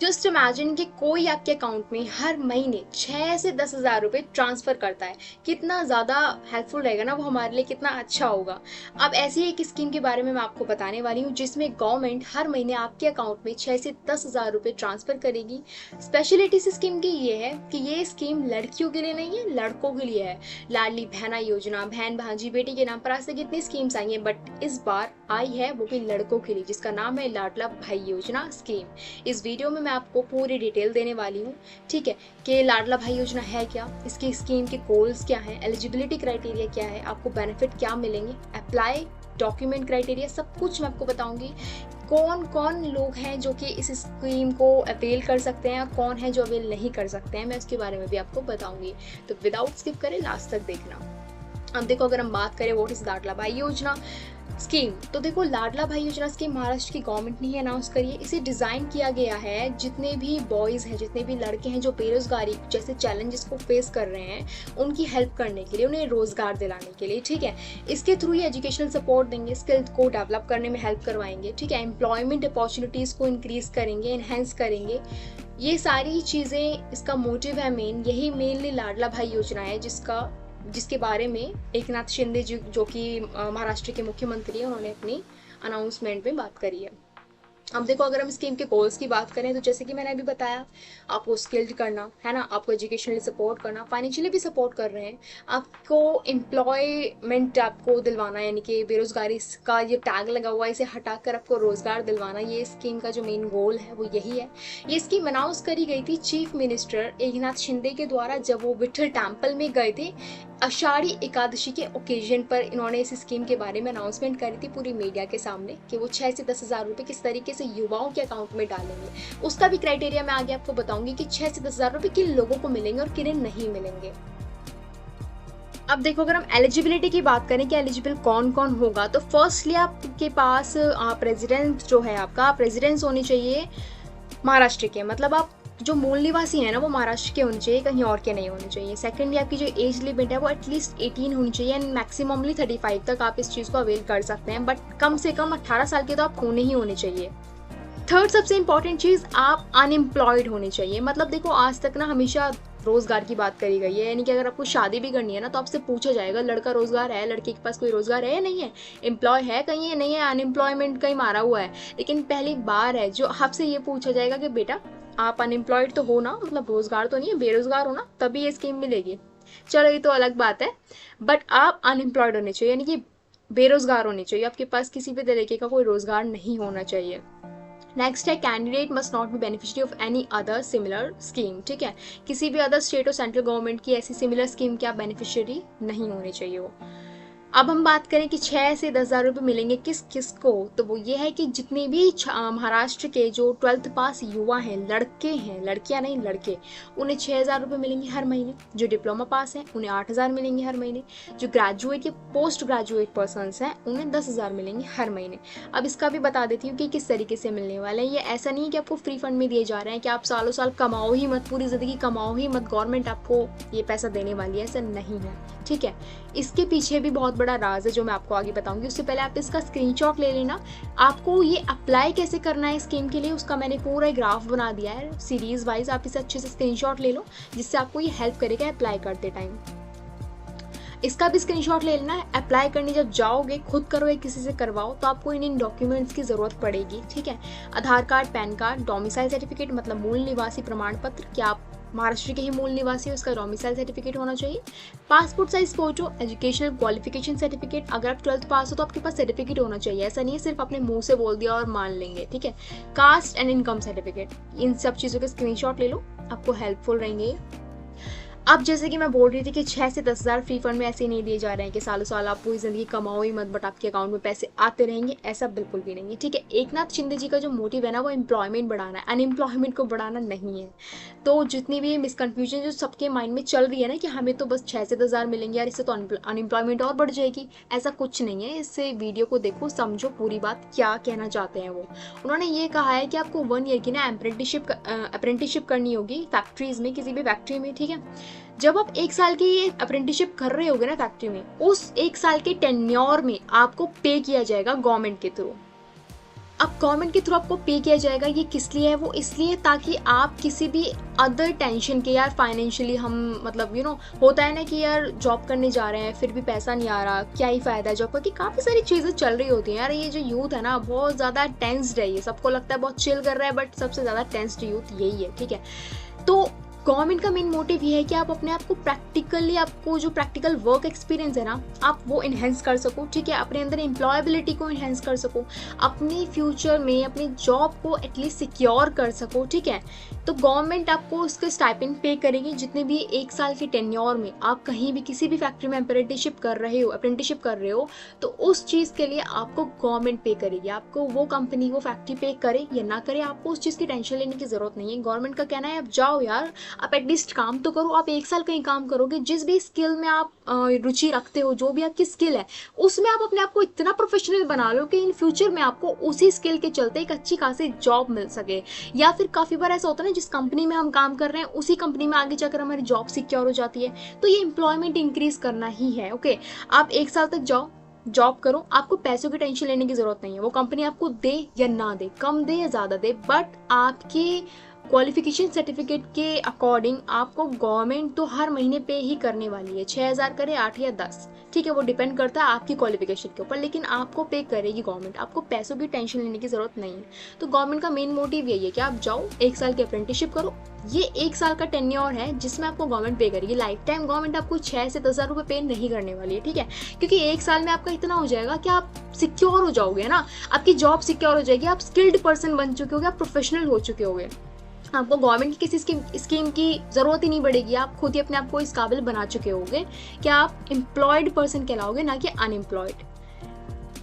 Just imagine कि कोई आपके अकाउंट में हर महीने 6 से 10 हज़ार रुपये ट्रांसफ़र करता है। कितना ज़्यादा हेल्पफुल रहेगा ना वो हमारे लिए, कितना अच्छा होगा। अब ऐसी एक स्कीम के बारे में मैं आपको बताने वाली हूँ जिसमें गवर्नमेंट हर महीने आपके अकाउंट में 6 से 10 हज़ार रुपये ट्रांसफ़र करेगी। स्पेशलिटी इस स्कीम की ये है कि ये स्कीम लड़कियों के लिए नहीं है, लड़कों के लिए है। लाडली बहना योजना, बहन भांजी बेटी के नाम पर आज तक कितनी स्कीम्स आई हैं, बट इस बार आई है वो भी लड़कों के लिए, जिसका नाम है लाडला भाई योजना स्कीम। इस वीडियो में मैं आपको पूरी डिटेल देने वाली हूँ, ठीक है, कि लाडला भाई योजना है क्या, इसकी स्कीम के गोल्स क्या हैं, एलिजिबिलिटी क्राइटेरिया क्या है, आपको बेनिफिट क्या मिलेंगे, अप्लाई डॉक्यूमेंट क्राइटेरिया, सब कुछ मैं आपको बताऊंगी। कौन कौन लोग हैं जो कि इस स्कीम को अवेल कर सकते हैं और कौन है जो अवेल नहीं कर सकते हैं, मैं उसके बारे में भी आपको बताऊंगी। तो विदाउट स्किप करें, लास्ट तक देखना। अब देखो, अगर हम बात करें व्हाट इज लाडला भाई योजना स्कीम, तो देखो लाडला भाई योजना स्कीम महाराष्ट्र की गवर्नमेंट ने ही अनाउंस करी है। इसे डिजाइन किया गया है जितने भी बॉयज हैं, जितने भी लड़के हैं जो बेरोजगारी जैसे चैलेंजेस को फेस कर रहे हैं, उनकी हेल्प करने के लिए, उन्हें रोजगार दिलाने के लिए, ठीक है। इसके थ्रू ये एजुकेशनल सपोर्ट देंगे, स्किल को डेवलप करने में हेल्प करवाएंगे, ठीक है, एम्प्लॉयमेंट अपॉर्चुनिटीज को इंक्रीज करेंगे, इनहेंस करेंगे। ये सारी चीजें इसका मोटिव है मेन, यही मेनली लाडला भाई योजना है जिसके बारे में एकनाथ शिंदे जी, जो कि महाराष्ट्र के मुख्यमंत्री हैं, उन्होंने अपनी अनाउंसमेंट में बात करी है। अब देखो, अगर हम स्कीम के गोल्स की बात करें तो जैसे कि मैंने अभी बताया, आपको स्किल्ड करना है ना, आपको एजुकेशनली सपोर्ट करना, फाइनेंशियली भी सपोर्ट कर रहे हैं, आपको एम्प्लॉयमेंट आपको दिलवाना, यानी कि बेरोजगारी का ये टैग लगा हुआ है इसे हटाकर आपको रोजगार दिलवाना, ये स्कीम का जो मेन गोल है वो यही है। ये स्कीम अनाउंस करी गई थी चीफ मिनिस्टर एकनाथ शिंदे के द्वारा जब वो विठल टेम्पल में गए थे। आषाढ़ी एकादशी के ओकेजन पर इन्होंने इस स्कीम के बारे में अनाउंसमेंट करी थी पूरी मीडिया के सामने कि वो 6 से 10 हज़ार रुपये किस तरीके से युवाओं के अकाउंट में डालेंगे। उसका भी क्राइटेरिया मैं आगे आपको बताऊंगी कि 6 से 10 हज़ार रुपये किन लोगों को मिलेंगे और किन्हें नहीं मिलेंगे। अब देखो, अगर हम एलिजिबिलिटी की बात करें कि एलिजिबल कौन कौन होगा, तो फर्स्टली आपके पास प्रेसिडेंट जो है, आपका प्रेसिडेंस होनी चाहिए महाराष्ट्र के, मतलब आप जो मूल निवासी है ना वो महाराष्ट्र के होने चाहिए, कहीं और के नहीं होने चाहिए। सेकंडली, आपकी जो एज लिमिट है वो एटलीस्ट 18 होनी चाहिए एंड मैक्सिममली 35 तक आप इस चीज़ को अवेल कर सकते हैं, बट कम से कम 18 साल के तो आप होने ही होने चाहिए। थर्ड सबसे इंपॉर्टेंट चीज़, आप अनएम्प्लॉयड होने चाहिए। मतलब देखो, आज तक ना हमेशा रोजगार की बात करी गई है, यानी कि अगर आपको शादी भी करनी है ना तो आपसे पूछा जाएगा लड़का रोजगार है, लड़के के पास कोई रोजगार है या नहीं है, एम्प्लॉय है कहीं या नहीं है, अनएम्प्लॉयमेंट कहीं मारा हुआ है। लेकिन पहली बार है जो आपसे ये पूछा जाएगा कि बेटा आप अनएम्प्लॉयड तो हो ना, मतलब रोजगार तो नहीं है, बेरोजगार हो ना, तभी ये स्कीम मिलेगी। चलो ये तो अलग बात है, बट आप अनएम्प्लॉयड होने चाहिए, यानी कि बेरोजगार होने चाहिए, आपके पास किसी भी तरीके का कोई रोजगार नहीं होना चाहिए। नेक्स्ट है, candidate must not be beneficiary of any other similar scheme, ठीक है, किसी भी अदर स्टेट और सेंट्रल गवर्नमेंट की ऐसी सिमिलर स्कीम के आप बेनिफिशियरी नहीं होने चाहिए हो। अब हम बात करें कि 6 से 10 हज़ार रुपये मिलेंगे किस किस को, तो वो ये है कि जितने भी महाराष्ट्र के जो 12th पास युवा हैं, लड़के हैं, लड़कियां नहीं लड़के, उन्हें 6 हज़ार रुपये मिलेंगे हर महीने। जो डिप्लोमा पास हैं उन्हें 8 हज़ार मिलेंगे हर महीने। जो ग्रेजुएट या पोस्ट ग्रेजुएट पर्सनस हैं उन्हें 10 हज़ार मिलेंगे हर महीने। अब इसका भी बता देती हूँ कि किस तरीके से मिलने वाले हैं। ये ऐसा नहीं है कि आपको फ्री फंड में दिए जा रहे हैं कि आप सालों साल कमाओ ही मत, पूरी ज़िंदगी कमाओ ही मत, गवर्नमेंट आपको ये पैसा देने वाली है, ऐसा नहीं है, ठीक है। इसके पीछे भी बहुत बड़ा राज है जो मैं आपको आगे बताऊंगी। उससे पहले आप इसका स्क्रीनशॉट ले लेना। आपको ये अप्लाई कैसे करना है स्कीम के लिए उसका मैंने पूरा ग्राफ बना दिया है सीरीज वाइज, आप इसे अच्छे से स्क्रीनशॉट ले लो जिससे आपको ये हेल्प करेगा अप्लाई करते टाइम। इसका भी स्क्रीनशॉट ले लेना है। अप्लाई करने जब जाओगे, खुद करो या किसी से करवाओ, तो आपको इन डॉक्यूमेंट्स की जरूरत पड़ेगी, ठीक है। Aadhaar card, PAN card, domicile certificate मतलब मूल निवासी प्रमाण पत्र, क्या आप महाराष्ट्र के ही मूल निवासी है, उसका डोमिसाइल सर्टिफिकेट होना चाहिए। Passport size photo, educational qualification certificate, अगर आप 12th पास हो तो आपके पास सर्टिफिकेट होना चाहिए, ऐसा नहीं है सिर्फ अपने मुंह से बोल दिया और मान लेंगे, ठीक है। कास्ट एंड इनकम सर्टिफिकेट, इन सब चीज़ों के स्क्रीनशॉट ले लो, आपको हेल्पफुल रहेंगे। अब जैसे कि मैं बोल रही थी कि 6 से 10 हज़ार फ्री फंड में ऐसे नहीं दिए जा रहे हैं कि सालों साल आप पूरी जिंदगी कमाओ ही मत बट आपके अकाउंट में पैसे आते रहेंगे, ऐसा बिल्कुल भी नहीं है, ठीक है। एकनाथ शिंदे जी का जो मोटिव है ना वो एम्प्लॉयमेंट बढ़ाना है, अनएम्प्लॉयमेंट को बढ़ाना नहीं है। तो जितनी भी मिसकन्फ्यूजन जो सबके माइंड में चल रही है ना कि हमें तो बस 6 से 10 हज़ार मिलेंगे यार, इससे तो अनएम्प्लॉयमेंट और बढ़ जाएगी, ऐसा कुछ नहीं है। इससे वीडियो को देखो, समझो पूरी बात क्या कहना चाहते हैं वो। उन्होंने ये कहा है कि आपको 1 ईयर की ना अप्रेंटिसशिप करनी होगी फैक्ट्रीज में, किसी भी फैक्ट्री में, ठीक है। जब आप 1 साल की ये अप्रेंटिसशिप कर रहे होगे ना फैक्ट्री में, उस 1 साल के टेन्योर में आपको पे किया जाएगा गवर्नमेंट के थ्रू। अब गवर्नमेंट के थ्रू आपको पे किया जाएगा, ये किस लिए है? वो इसलिए ताकि आप किसी भी अदर टेंशन के, यार फाइनेंशियली हम मतलब होता है ना कि यार जॉब करने जा रहे हैं फिर भी पैसा नहीं आ रहा, क्या ही फ़ायदा है जॉब का, कि काफ़ी सारी चीज़ें चल रही होती हैं यार। ये जो यूथ है ना बहुत ज़्यादा टेंस्ड है, ये सबको लगता है बहुत चिल कर रहा है, बट सबसे ज़्यादा टेंस्ड यूथ यही है, ठीक है। तो गवर्नमेंट का मेन मोटिव ये है कि आप अपने आप को प्रैक्टिकली, आपको जो प्रैक्टिकल वर्क एक्सपीरियंस है ना आप वो इन्हेंस कर सको, ठीक है, अपने अंदर एम्प्लॉयबिलिटी को इन्हेंस कर सको, अपने फ्यूचर में अपनी जॉब को एटलीस्ट सिक्योर कर सको, ठीक है। तो गवर्नमेंट आपको उसके स्टाइपेंड पे करेगी, जितने भी 1 साल के टेन्योर में आप कहीं भी किसी भी फैक्ट्री में अप्रेंटिसशिप कर रहे हो तो उस चीज़ के लिए आपको गवर्नमेंट पे करेगी। आपको वो कंपनी वो फैक्ट्री पे करे या ना करे, आपको उस चीज़ की टेंशन लेने की ज़रूरत नहीं है। गवर्नमेंट का कहना है आप जाओ यार, आप एटलीस्ट काम तो करो, आप 1 साल कहीं काम करोगे, जिस भी स्किल में आप रुचि रखते हो, जो भी आपकी स्किल है उसमें आप अपने आप को इतना प्रोफेशनल बना लो कि इन फ्यूचर में आपको उसी स्किल के चलते एक अच्छी खासी जॉब मिल सके। या फिर काफ़ी बार ऐसा होता है ना, जिस कंपनी में हम काम कर रहे हैं उसी कंपनी में आगे जाकर हमारी जॉब सिक्योर हो जाती है। तो ये एम्प्लॉयमेंट इंक्रीज करना ही है, ओके। आप 1 साल तक जाओ, जॉब करो, आपको पैसों की टेंशन लेने की जरूरत नहीं है। वो कंपनी आपको दे या ना दे, कम दे या ज़्यादा दे, बट आपकी क्वालिफिकेशन सर्टिफिकेट के अकॉर्डिंग आपको गवर्नमेंट तो हर महीने पे ही करने वाली है, 6,000 करे 8 या 10, ठीक है, वो डिपेंड करता है आपकी क्वालिफिकेशन के ऊपर, लेकिन आपको पे करेगी गवर्नमेंट। आपको पैसों की टेंशन लेने की ज़रूरत नहीं है। तो गवर्नमेंट का मेन मोटिव यही है कि आप जाओ 1 साल की अप्रेंटिसशिप करो। ये 1 साल का टेन्योर है जिसमें आपको गवर्नमेंट पे करेगी। लाइफ टाइम गवर्नमेंट आपको 6 से 10,000 रुपये पे नहीं करने वाली है, ठीक है, क्योंकि 1 साल में आपका इतना हो जाएगा कि आप सिक्योर हो जाओगे ना, आपकी जॉब सिक्योर हो जाएगी, आप स्किल्ड पर्सन बन चुके होगे, आप प्रोफेशनल हो चुके होगे, आपको गवर्नमेंट की किसी स्कीम की ज़रूरत ही नहीं पड़ेगी। आप खुद ही अपने आप को इस काबिल बना चुके होगे कि आप एम्प्लॉयड पर्सन कहलाओगे, ना कि अनएम्प्लॉयड।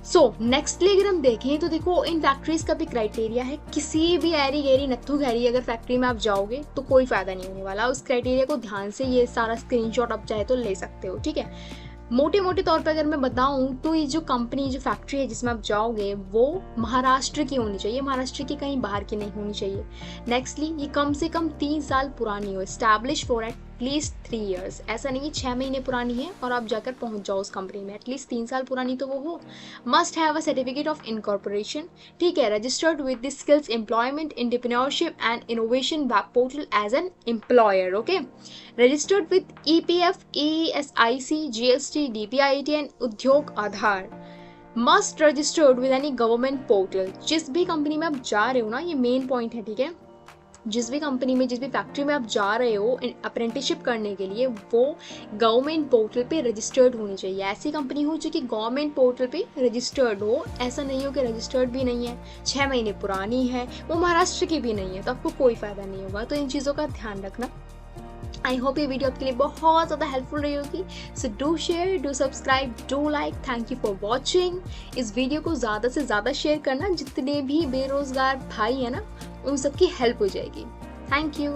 सो नेक्स्टली अगर हम देखें तो देखो, इन फैक्ट्रीज का भी क्राइटेरिया है। किसी भी ऐरी गैरी नत्थू गैरी अगर फैक्ट्री में आप जाओगे तो कोई फ़ायदा नहीं होने वाला। उस क्राइटेरिया को ध्यान से, ये सारा स्क्रीनशॉट आप चाहे तो ले सकते हो, ठीक है। मोटे मोटे तौर पे अगर मैं बताऊं तो ये जो कंपनी, जो फैक्ट्री है जिसमें आप जाओगे वो महाराष्ट्र की होनी चाहिए, महाराष्ट्र की कहीं बाहर की नहीं होनी चाहिए। नेक्स्टली ये कम से कम 3 साल पुरानी हो, एस्टैब्लिश फॉर एटलीस्ट 3 years। ऐसा नहीं 6 महीने पुरानी है और आप जाकर पहुंच जाओ उस कंपनी में, एटलीस्ट 3 साल पुरानी तो वो हो। Must have a certificate of incorporation, ठीक है, registered with the skills employment entrepreneurship and innovation web portal as an employer, okay, registered with EPF, ESIC, GST, DPIIT and Udyog Aadhaar. Must registered with any government portal. जिस भी company में आप जा रहे हो ना, ये मेन पॉइंट है, ठीक है, जिस भी कंपनी में, जिस भी फैक्ट्री में आप जा रहे हो अप्रेंटिसशिप करने के लिए, वो गवर्नमेंट पोर्टल पे रजिस्टर्ड होनी चाहिए। ऐसी कंपनी हो जो कि गवर्नमेंट पोर्टल पे रजिस्टर्ड हो। ऐसा नहीं हो कि रजिस्टर्ड भी नहीं है, 6 महीने पुरानी है, वो महाराष्ट्र की भी नहीं है, तो आपको कोई फ़ायदा नहीं होगा। तो इन चीज़ों का ध्यान रखना। आई होप ये वीडियो आपके लिए बहुत ज़्यादा हेल्पफुल रही होगी। So do share, do subscribe, do like. Thank you for watching. इस वीडियो को ज़्यादा से ज़्यादा शेयर करना, जितने भी बेरोज़गार भाई हैं ना उन सबकी हेल्प हो जाएगी। Thank you.